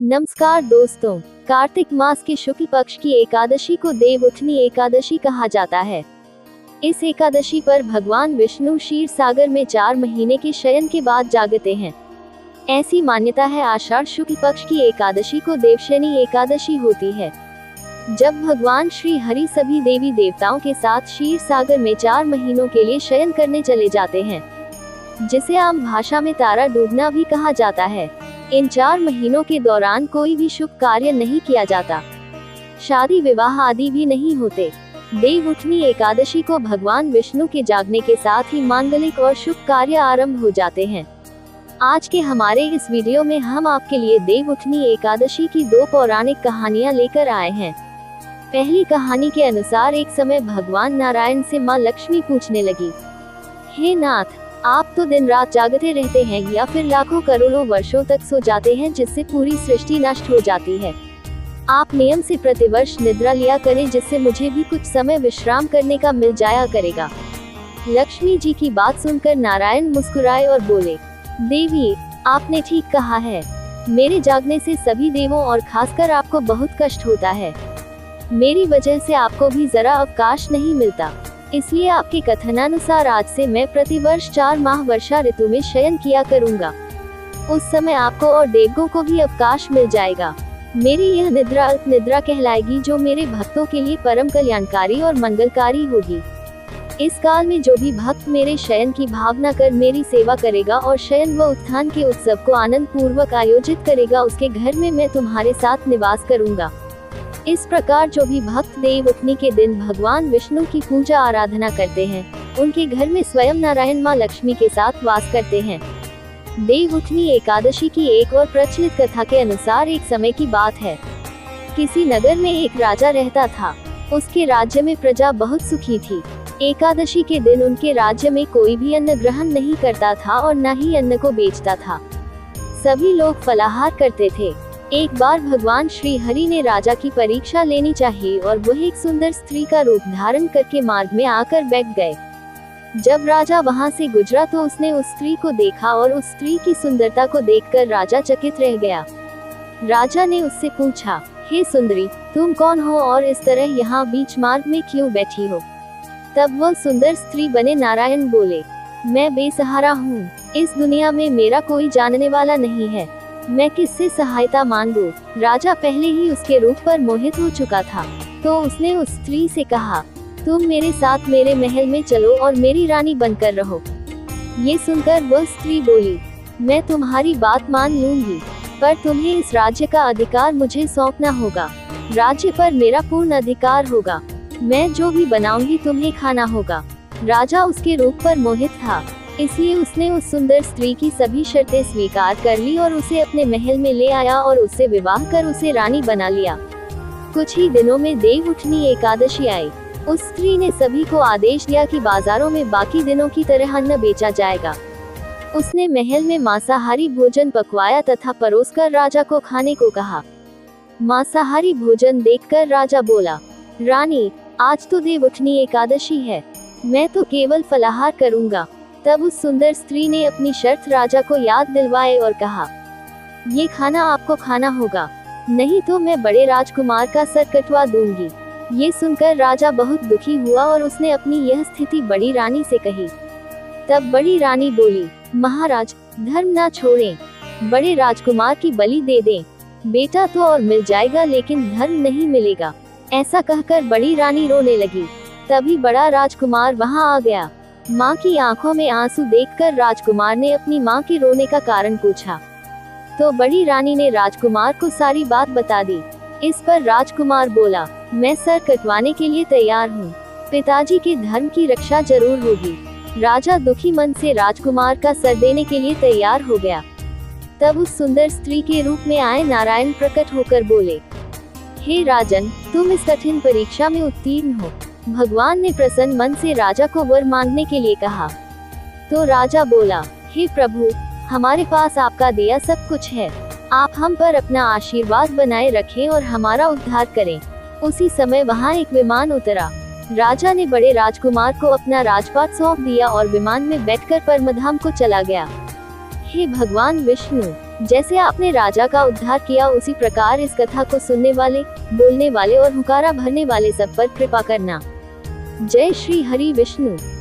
नमस्कार दोस्तों, कार्तिक मास के शुक्ल पक्ष की एकादशी को देवउठनी एकादशी कहा जाता है। इस एकादशी पर भगवान विष्णु क्षीर सागर में 4 महीने के शयन के बाद जागते हैं। ऐसी मान्यता है आषाढ़ शुक्ल पक्ष की एकादशी को देवशयनी एकादशी होती है, जब भगवान श्री हरि सभी देवी देवताओं के साथ क्षीर सागर में 4 महीनों के लिए शयन करने चले जाते हैं, जिसे आम भाषा में तारा डूबना भी कहा जाता है। इन 4 महीनों के दौरान कोई भी शुभ कार्य नहीं किया जाता, शादी विवाह आदि भी नहीं होते। देवउठनी एकादशी को भगवान विष्णु के जागने के साथ ही मांगलिक और शुभ कार्य आरंभ हो जाते हैं। आज के हमारे इस वीडियो में हम आपके लिए देवउठनी एकादशी की 2 पौराणिक कहानियां लेकर आए हैं। पहली कहानी के अनुसार एक समय भगवान नारायण से मां लक्ष्मी पूछने लगी, हे नाथ, आप तो दिन रात जागते रहते हैं या फिर लाखों करोड़ों वर्षों तक सो जाते हैं, जिससे पूरी सृष्टि नष्ट हो जाती है। आप नियम से प्रतिवर्ष निद्रा लिया करें, जिससे मुझे भी कुछ समय विश्राम करने का मिल जाया करेगा। लक्ष्मी जी की बात सुनकर नारायण मुस्कुराए और बोले, देवी, आपने ठीक कहा है। मेरे जागने से सभी देवों और खासकर आपको बहुत कष्ट होता है। मेरी वजह से आपको भी जरा अवकाश नहीं मिलता, इसलिए आपके कथनानुसार आज से मैं प्रतिवर्ष 4 माह वर्षा ऋतु में शयन किया करूंगा। उस समय आपको और देवगणों को भी अवकाश मिल जाएगा। मेरी यह निद्रा अल्प निद्रा कहलाएगी, जो मेरे भक्तों के लिए परम कल्याणकारी और मंगलकारी होगी। इस काल में जो भी भक्त मेरे शयन की भावना कर मेरी सेवा करेगा और शयन व उत्थान के उत्सव को आनंद पूर्वक आयोजित करेगा, उसके घर में मैं तुम्हारे साथ निवास करूंगा। इस प्रकार जो भी भक्त देवउठनी के दिन भगवान विष्णु की पूजा आराधना करते हैं, उनके घर में स्वयं नारायण मां लक्ष्मी के साथ वास करते हैं। देवउठनी एकादशी की एक और प्रचलित कथा के अनुसार एक समय की बात है। किसी नगर में एक राजा रहता था। उसके राज्य में प्रजा बहुत सुखी थी। एकादशी के दिन उनके राज्य में कोई भी अन्न ग्रहण नहीं करता था और न ही अन्न को बेचता था। सभी लोग फलाहार करते थे। एक बार भगवान श्री हरि ने राजा की परीक्षा लेनी चाहिए और वह एक सुंदर स्त्री का रूप धारण करके मार्ग में आकर बैठ गए। जब राजा वहां से गुजरा तो उसने उस स्त्री को देखा और उस स्त्री की सुंदरता को देखकर राजा चकित रह गया। राजा ने उससे पूछा, हे सुंदरी, तुम कौन हो और इस तरह यहाँ बीच मार्ग में क्यों बैठी हो? तब वह सुंदर स्त्री बने नारायण बोले, मैं बेसहारा हूँ। इस दुनिया में मेरा कोई जानने वाला नहीं है। मैं किससे सहायता मांगूं? राजा पहले ही उसके रूप पर मोहित हो चुका था, तो उसने उस स्त्री से कहा, तुम मेरे साथ मेरे महल में चलो और मेरी रानी बनकर रहो। ये सुनकर वह स्त्री बोली, मैं तुम्हारी बात मान लूंगी, पर तुम्हें इस राज्य का अधिकार मुझे सौंपना होगा। राज्य पर मेरा पूर्ण अधिकार होगा। मैं जो भी बनाऊंगी तुम्हें खाना होगा। राजा उसके रूप पर मोहित था, इसलिए उसने उस सुंदर स्त्री की सभी शर्तें स्वीकार कर ली और उसे अपने महल में ले आया और उससे विवाह कर उसे रानी बना लिया। कुछ ही दिनों में देवउठनी एकादशी आई। उस स्त्री ने सभी को आदेश दिया कि बाजारों में बाकी दिनों की तरह अन्न बेचा जाएगा। उसने महल में मांसाहारी भोजन पकवाया तथा परोसकर राजा को खाने को कहा। मांसाहारी भोजन देखकर राजा बोला, रानी, आज तो देवउठनी एकादशी है, मैं तो केवल फलाहार करूंगा। तब उस सुंदर स्त्री ने अपनी शर्त राजा को याद दिलवाए और कहा, ये खाना आपको खाना होगा, नहीं तो मैं बड़े राजकुमार का सर कटवा दूंगी। ये सुनकर राजा बहुत दुखी हुआ और उसने अपनी यह स्थिति बड़ी रानी से कही। तब बड़ी रानी बोली, महाराज, धर्म ना छोड़ें, बड़े राजकुमार की बलि दे दें। बेटा तो और मिल जाएगा, लेकिन धर्म नहीं मिलेगा। ऐसा कहकर बड़ी रानी रोने लगी। तभी बड़ा राजकुमार वहां आ गया। माँ की आंखों में आंसू देखकर राजकुमार ने अपनी माँ के रोने का कारण पूछा, तो बड़ी रानी ने राजकुमार को सारी बात बता दी। इस पर राजकुमार बोला, मैं सर कटवाने के लिए तैयार हूँ। पिताजी के धर्म की रक्षा जरूर होगी। राजा दुखी मन से राजकुमार का सर देने के लिए तैयार हो गया। तब उस सुंदर स्त्री के रूप में आए नारायण प्रकट होकर बोले, हे राजन, तुम इस कठिन परीक्षा में उत्तीर्ण हो। भगवान ने प्रसन्न मन से राजा को वर मांगने के लिए कहा। तो राजा बोला, हे प्रभु, हमारे पास आपका दिया सब कुछ है। आप हम पर अपना आशीर्वाद बनाए रखें और हमारा उद्धार करें। उसी समय वहां एक विमान उतरा। राजा ने बड़े राजकुमार को अपना राजपाट सौंप दिया और विमान में बैठकर परमधाम को चला गया। हे भगवान विष्णु, जैसे आपने राजा का उद्धार किया, उसी प्रकार इस कथा को सुनने वाले, बोलने वाले और हुंकारा भरने वाले सब पर कृपा करना। जय श्री हरि विष्णु।